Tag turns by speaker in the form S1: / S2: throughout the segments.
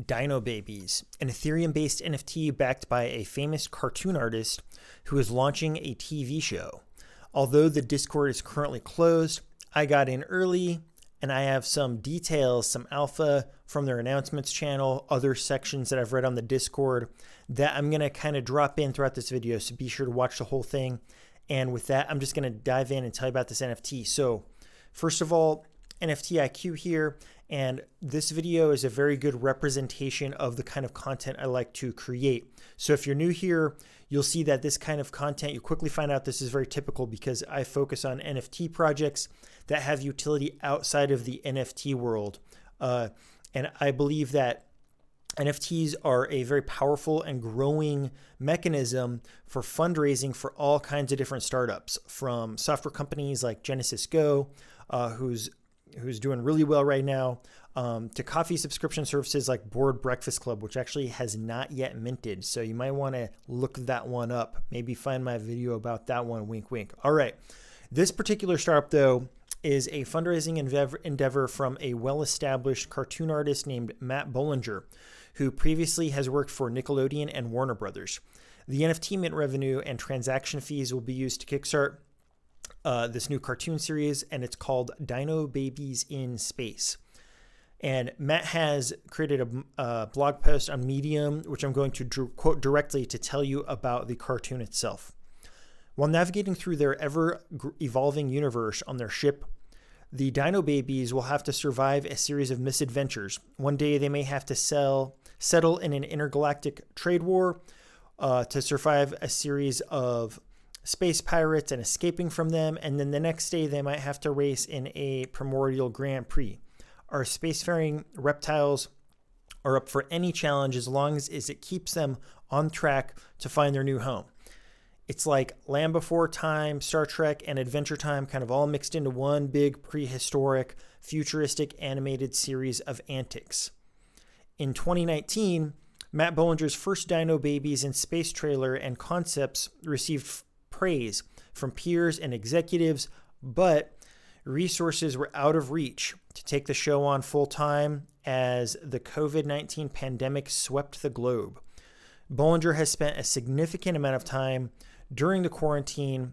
S1: Dino Babies, an Ethereum-based NFT backed by a famous cartoon artist who is launching a TV show. Although the Discord is currently closed, I got in early and I have some details, some alpha from their announcements channel, other sections that I've read on the Discord that I'm going to kind of drop in throughout this video. So be sure to watch the whole thing. And with that, I'm just going to dive in and tell you about this NFT. So first of all, NFT IQ here. And this video is a very good representation of the kind of content I like to create. So if you're new here, you'll see that this kind of content, you quickly find out this is very typical because I focus on NFT projects that have utility outside of the NFT world. And I believe that NFTs are a very powerful and growing mechanism for fundraising for all kinds of different startups, from software companies like Genesis Go, who's doing really well right now, to coffee subscription services like Board Breakfast Club, which actually has not yet minted. So you might want to look that one up. Maybe find my video about that one, wink, wink. All right. This particular startup, though, is a fundraising endeavor from a well-established cartoon artist named Matt Bolinger, who previously has worked for Nickelodeon and Warner Brothers. The NFT mint revenue and transaction fees will be used to kickstart this new cartoon series, and it's called Dino Babies in Space. And Matt has created a blog post on Medium, which I'm going to quote directly to tell you about the cartoon itself. While navigating through their ever-evolving universe on their ship, the Dino Babies will have to survive a series of misadventures. One day they may have to settle in an intergalactic trade war to survive a series of space pirates and escaping from them, and then the next day they might have to race in a primordial Grand Prix. Our spacefaring reptiles are up for any challenge as long as it keeps them on track to find their new home. It's like Land Before Time, Star Trek, and Adventure Time kind of all mixed into one big prehistoric, futuristic animated series of antics. In 2019, Matt Bollinger's first Dino Babies in Space trailer and concepts received praise from peers and executives, but resources were out of reach to take the show on full time as the COVID-19 pandemic swept the globe. Bolinger has spent a significant amount of time during the quarantine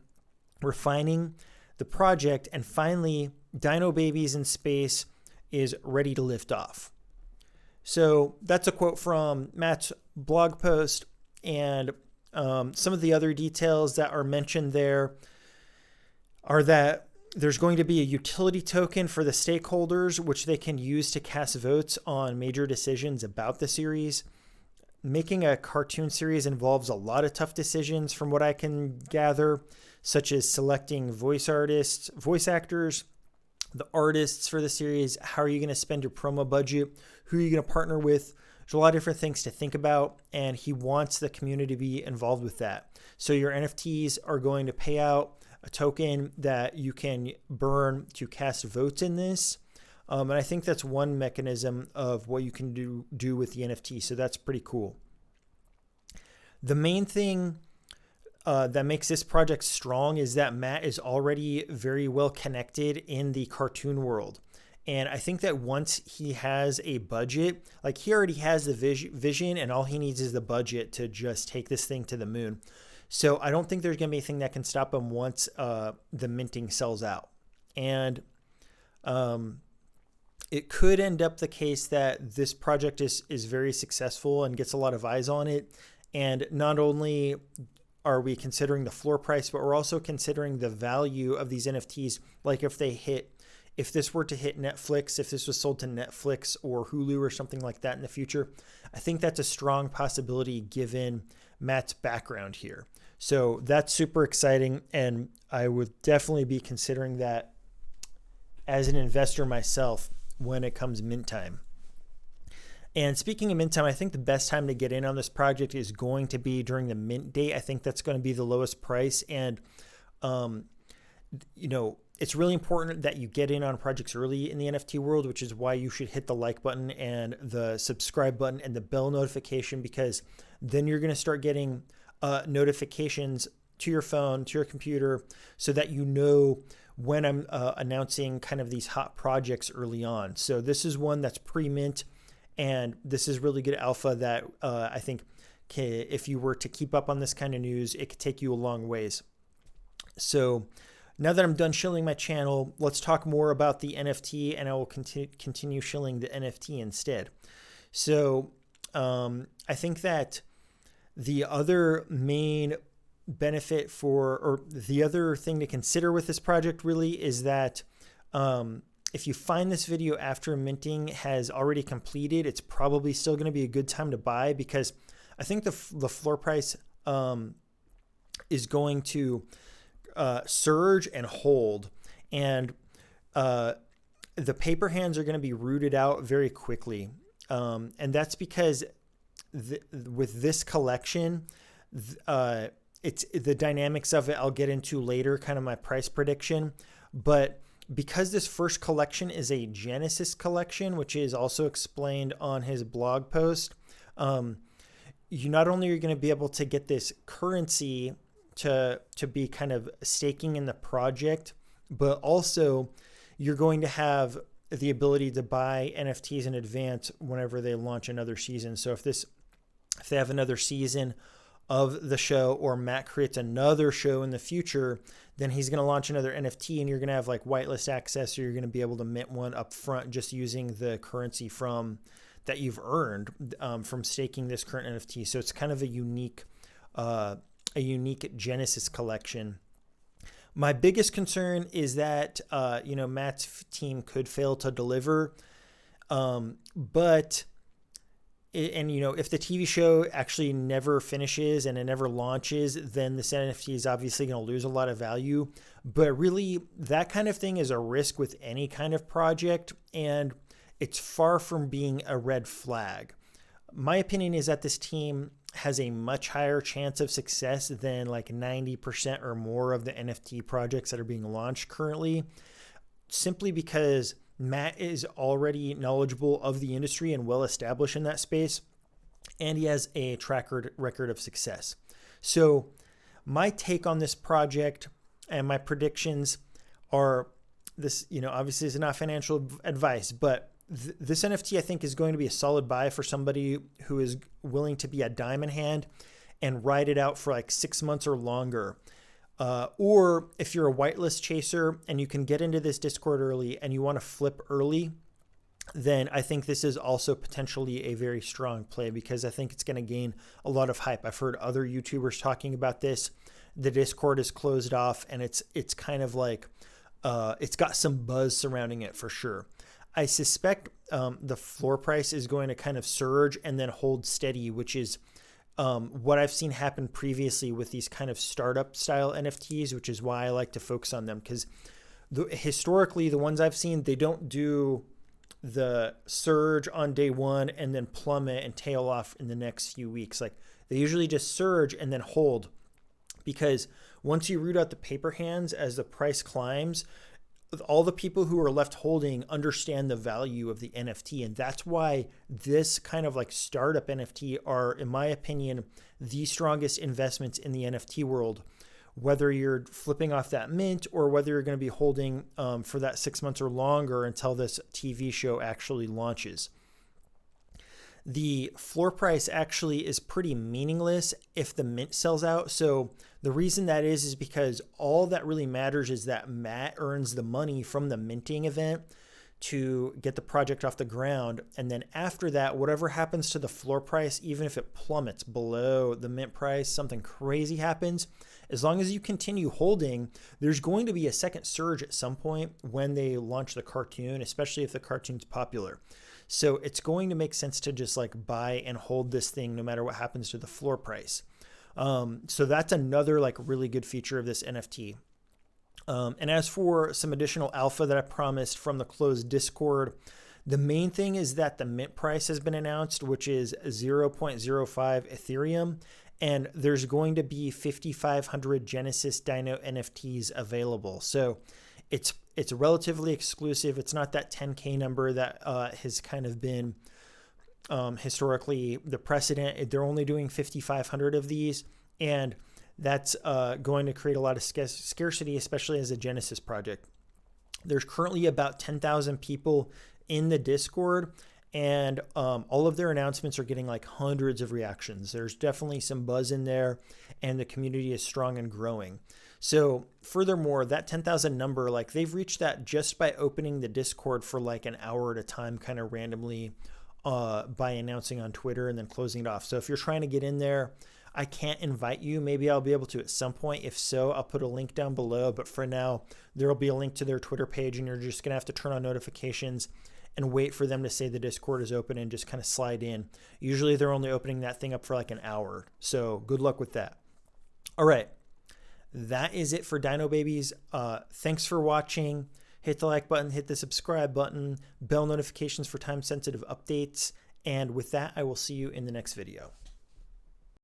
S1: refining the project, and finally, Dino Babies in Space is ready to lift off. So that's a quote from Matt's blog post, and some of the other details that are mentioned there are that there's going to be a utility token for the stakeholders, which they can use to cast votes on major decisions about the series. Making a cartoon series involves a lot of tough decisions from what I can gather, such as selecting voice actors, the artists for the series, how are you going to spend your promo budget, who are you going to partner with. There's a lot of different things to think about, and he wants the community to be involved with that. So your NFTs are going to pay out a token that you can burn to cast votes in this. And I think that's one mechanism of what you can do with the NFT. So that's pretty cool. The main thing that makes this project strong is that Matt is already very well connected in the cartoon world. And I think that once he has a budget, like he already has the vision and all he needs is the budget to just take this thing to the moon. So I don't think there's going to be anything that can stop him once the minting sells out. And it could end up the case that this project is very successful and gets a lot of eyes on it. And not only are we considering the floor price, but we're also considering the value of these NFTs. Like if this were to hit Netflix, if this was sold to Netflix or Hulu or something like that in the future, I think that's a strong possibility given Matt's background here. So that's super exciting. And I would definitely be considering that as an investor myself when it comes mint time. And speaking of mint time, I think the best time to get in on this project is going to be during the mint date. I think that's going to be the lowest price. And, it's really important that you get in on projects early in the NFT world, which is why you should hit the like button and the subscribe button and the bell notification, because then you're going to start getting notifications to your phone, to your computer, so that you know when I'm announcing kind of these hot projects early on. So this is one that's pre-mint, And this is really good alpha that I think if you were to keep up on this kind of news, it could take you a long ways. So now that I'm done shilling my channel, let's talk more about the NFT, and I will continue shilling the NFT instead. So I think that the other main benefit or the other thing to consider with this project really is that if you find this video after minting has already completed, it's probably still going to be a good time to buy, because I think the floor price is going to surge and hold, and the paper hands are going to be rooted out very quickly. And that's because with this collection, it's the dynamics of it I'll get into later, kind of my price prediction. But because this first collection is a Genesis collection, which is also explained on his blog post, you not only are going to be able to get this currency to be kind of staking in the project, but also you're going to have the ability to buy NFTs in advance whenever they launch another season. So if they have another season of the show, or Matt creates another show in the future, then he's going to launch another NFT, and you're going to have like whitelist access, or you're going to be able to mint one up front just using the currency that you've earned from staking this current NFT. So it's kind of a unique Genesis collection. My biggest concern is that Matt's team could fail to deliver, but if the TV show actually never finishes and it never launches, then this NFT is obviously going to lose a lot of value. But really, that kind of thing is a risk with any kind of project, and it's far from being a red flag. My opinion is that this team has a much higher chance of success than like 90% or more of the NFT projects that are being launched currently, simply because Matt is already knowledgeable of the industry and well established in that space, and he has a track record of success. So my take on this project and my predictions are this, obviously is not financial advice, but this NFT I think is going to be a solid buy for somebody who is willing to be a diamond hand and ride it out for like 6 months or longer. Or if you're a whitelist chaser and you can get into this Discord early and you want to flip early, then I think this is also potentially a very strong play, because I think it's going to gain a lot of hype. I've heard other YouTubers talking about this. The Discord is closed off, and it's kind of like it's got some buzz surrounding it for sure. I suspect the floor price is going to kind of surge and then hold steady, which is what I've seen happen previously with these kind of startup style NFTs, which is why I like to focus on them, because historically the ones I've seen, they don't do the surge on day one and then plummet and tail off in the next few weeks. Like they usually just surge and then hold, because once you root out the paper hands as the price climbs, all the people who are left holding understand the value of the NFT. And that's why this kind of like startup NFT are, in my opinion, the strongest investments in the NFT world, whether you're flipping off that mint or whether you're going to be holding for that 6 months or longer until this TV show actually launches. The floor price actually is pretty meaningless if the mint sells out. So the reason that is because all that really matters is that Matt earns the money from the minting event to get the project off the ground. And then after that, whatever happens to the floor price, even if it plummets below the mint price, something crazy happens, as long as you continue holding, there's going to be a second surge at some point when they launch the cartoon, especially if the cartoon's popular. So it's going to make sense to just like buy and hold this thing no matter what happens to the floor price. So that's another like really good feature of this NFT. And as for some additional alpha that I promised from the closed Discord, the main thing is that the mint price has been announced, which is 0.05 Ethereum. And there's going to be 5,500 Genesis Dino NFTs available. So it's relatively exclusive. It's not that 10K number that has kind of been historically the precedent. They're only doing 5,500 of these, and that's going to create a lot of scarcity, especially as a Genesis project. There's currently about 10,000 people in the Discord, And all of their announcements are getting like hundreds of reactions. There's definitely some buzz in there, and the community is strong and growing. So furthermore, that 10,000 number, like they've reached that just by opening the Discord for like an hour at a time, kind of randomly by announcing on Twitter and then closing it off. So if you're trying to get in there, I can't invite you. Maybe I'll be able to at some point. If so, I'll put a link down below. But for now, there'll be a link to their Twitter page, and you're just going to have to turn on notifications and wait for them to say the Discord is open and just kind of slide in. Usually they're only opening that thing up for like an hour. So good luck with that. All right. That is it for Dino Babies. Thanks for watching. Hit the like button, hit the subscribe button, bell notifications for time-sensitive updates. And with that, I will see you in the next video.